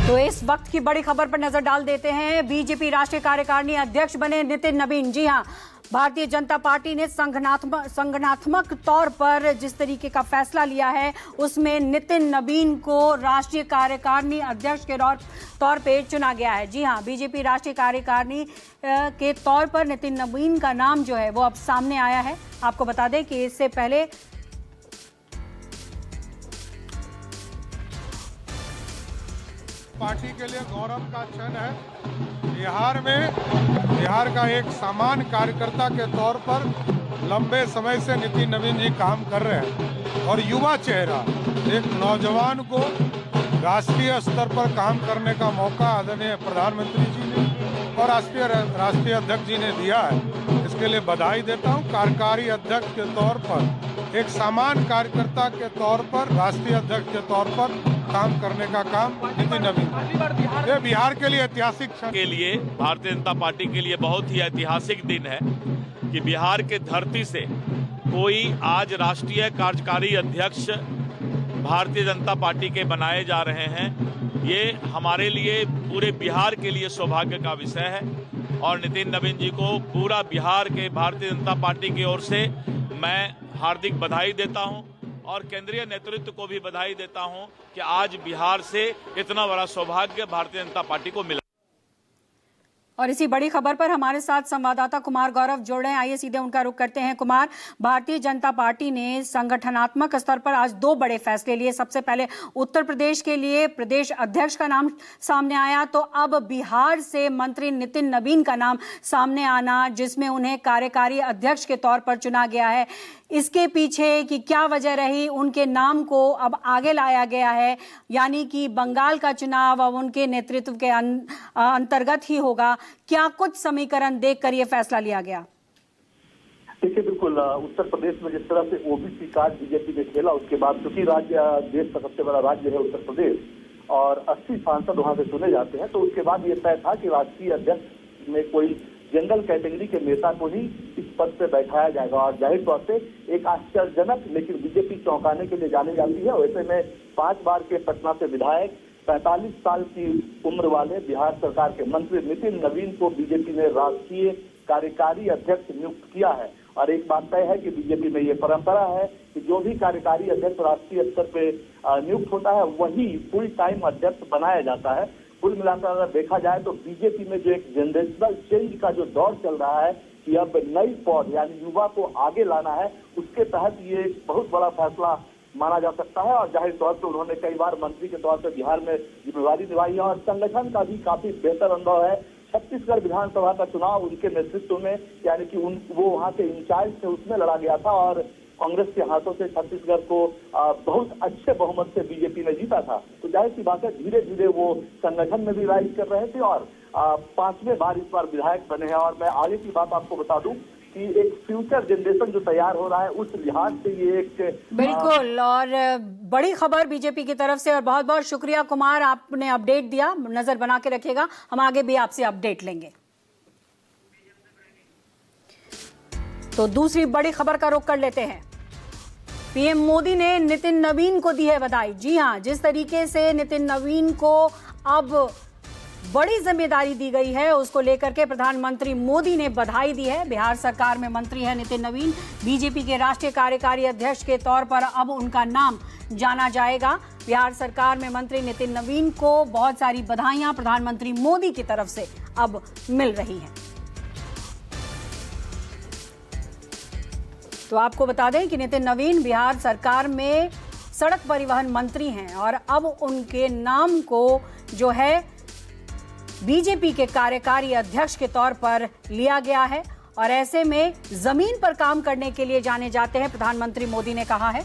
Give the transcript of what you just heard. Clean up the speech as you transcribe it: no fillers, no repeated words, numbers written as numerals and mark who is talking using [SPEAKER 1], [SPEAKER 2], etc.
[SPEAKER 1] तो इस वक्त की बड़ी खबर पर नजर डाल देते हैं। बीजेपी राष्ट्रीय कार्यकारिणी अध्यक्ष बने नितिन नवीन। जी हां, भारतीय जनता पार्टी ने संगठनात्मक तौर पर जिस तरीके का फैसला लिया है उसमें नितिन नवीन को राष्ट्रीय कार्यकारिणी अध्यक्ष के तौर पे चुना गया है। जी हां, बीजेपी राष्ट्रीय कार्यकारिणी के तौर पर नितिन नवीन का नाम जो है वो अब सामने आया है। आपको बता दें कि इससे पहले
[SPEAKER 2] पार्टी के लिए गौरव का क्षण है। बिहार का एक सामान्य कार्यकर्ता के तौर पर लंबे समय से नितिन नवीन जी काम कर रहे हैं और युवा चेहरा एक नौजवान को राष्ट्रीय स्तर पर काम करने का मौका आदरणीय प्रधानमंत्री जी ने और राष्ट्रीय अध्यक्ष जी ने दिया है। इसके लिए बधाई देता हूं। कार्यकारी अध्यक्ष के तौर पर, एक सामान्य कार्यकर्ता के तौर पर, राष्ट्रीय अध्यक्ष के तौर पर काम करने का काम नितिन नवीन। ये बिहार के लिए ऐतिहासिक क्षण
[SPEAKER 3] के लिए, भारतीय जनता पार्टी के लिए बहुत ही ऐतिहासिक दिन है कि बिहार के धरती से कोई आज राष्ट्रीय कार्यकारी अध्यक्ष भारतीय जनता पार्टी के बनाए जा रहे हैं। ये हमारे लिए, पूरे बिहार के लिए सौभाग्य का विषय है और नितिन नवीन जी को पूरा बिहार के भारतीय जनता पार्टी की ओर से मैं हार्दिक बधाई देता हूं और केंद्रीय नेतृत्व को भी बधाई देता हूं कि आज बिहार से इतना बड़ा सौभाग्य भारतीय जनता पार्टी को मिला।
[SPEAKER 1] और इसी बड़ी खबर पर हमारे साथ संवाददाता कुमार गौरव जुड़ रहे हैं। आइए सीधे उनका रुख करते हैं। कुमार, भारतीय जनता पार्टी ने संगठनात्मक स्तर पर आज दो बड़े फैसले लिए। सबसे पहले उत्तर प्रदेश के लिए प्रदेश अध्यक्ष का नाम सामने आया, तो अब बिहार से मंत्री नितिन नवीन का नाम सामने आना, जिसमें उन्हें कार्यकारी अध्यक्ष के तौर पर चुना गया है। इसके पीछे की क्या वजह रही? उनके नाम को अब आगे लाया गया है, यानी कि बंगाल का चुनाव अब उनके नेतृत्व के अंतर्गत ही होगा। क्या कुछ समीकरण देखकर यह फैसला लिया गया?
[SPEAKER 4] देखिए, बिल्कुल उत्तर प्रदेश में जिस तरह से ओबीसी कार्ड बीजेपी ने खेला, उसके बाद क्योंकि राज्य देश का सबसे बड़ा राज्य है उत्तर प्रदेश और 80 सांसद वहां से चुने जाते हैं, तो उसके बाद ये तय था कि राष्ट्रीय अध्यक्ष में कोई जनरल कैटेगरी के नेता को ही इस पद पे बैठाया जाएगा। और जाहिर तौर से एक आश्चर्यजनक, लेकिन बीजेपी चौंकाने के लिए जानी जाती है। वैसे में 5 बार के पटना से विधायक, 45 साल की उम्र वाले बिहार सरकार के मंत्री नितिन नवीन को बीजेपी ने राष्ट्रीय कार्यकारी अध्यक्ष नियुक्त किया है। और एक बात तय है कि बीजेपी में ये परंपरा है कि जो भी कार्यकारी अध्यक्ष राष्ट्रीय स्तर पे नियुक्त होता है वही फुल टाइम अध्यक्ष बनाया जाता है। कुल मिलाकर अगर देखा जाए तो बीजेपी में जो एक जनरेशनल चेंज का जो दौर चल रहा है कि अब नई पौध यानी युवा को आगे लाना है, उसके तहत ये बहुत बड़ा फैसला माना जा सकता है। और जाहिर तौर पर उन्होंने कई बार मंत्री के तौर पर बिहार में जिम्मेवारी निभाई है और संगठन का भी काफी बेहतर अनुभव है। छत्तीसगढ़ विधानसभा का चुनाव उनके नेतृत्व में, यानी कि वो वहाँ के इंचार्ज थे, उसमें लड़ा गया था और कांग्रेस के हाथों से छत्तीसगढ़ को बहुत अच्छे बहुमत से बीजेपी ने जीता था। तो जाहिर सी बात है, धीरे धीरे वो संगठन में भी राइज कर रहे थे और 5वें बार इस बार विधायक बने हैं। और मैं आगे की बात आपको बता दूं कि एक फ्यूचर जनरेशन जो तैयार हो रहा है, उस लिहाज से ये एक
[SPEAKER 1] बिल्कुल और बड़ी खबर बीजेपी की तरफ से। और बहुत बहुत शुक्रिया कुमार, आपने अपडेट दिया। नजर बना के रखिएगा, हम आगे भी आपसे अपडेट लेंगे। तो दूसरी बड़ी खबर का रुख कर लेते हैं। पीएम मोदी ने नितिन नवीन को दी है बधाई। जी हां, जिस तरीके से नितिन नवीन को अब बड़ी जिम्मेदारी दी गई है, उसको लेकर के प्रधानमंत्री मोदी ने बधाई दी है। बिहार सरकार में मंत्री है नितिन नवीन। बीजेपी के राष्ट्रीय कार्यकारी अध्यक्ष के तौर पर अब उनका नाम जाना जाएगा। बिहार सरकार में मंत्री नितिन नवीन को बहुत सारी बधाइयां प्रधानमंत्री मोदी की तरफ से अब मिल रही हैं। तो आपको बता दें कि नितिन नवीन बिहार सरकार में सड़क परिवहन मंत्री हैं और अब उनके नाम को जो है बीजेपी के कार्यकारी अध्यक्ष के तौर पर लिया गया है और ऐसे में जमीन पर काम करने के लिए जाने जाते हैं, प्रधानमंत्री मोदी ने कहा है।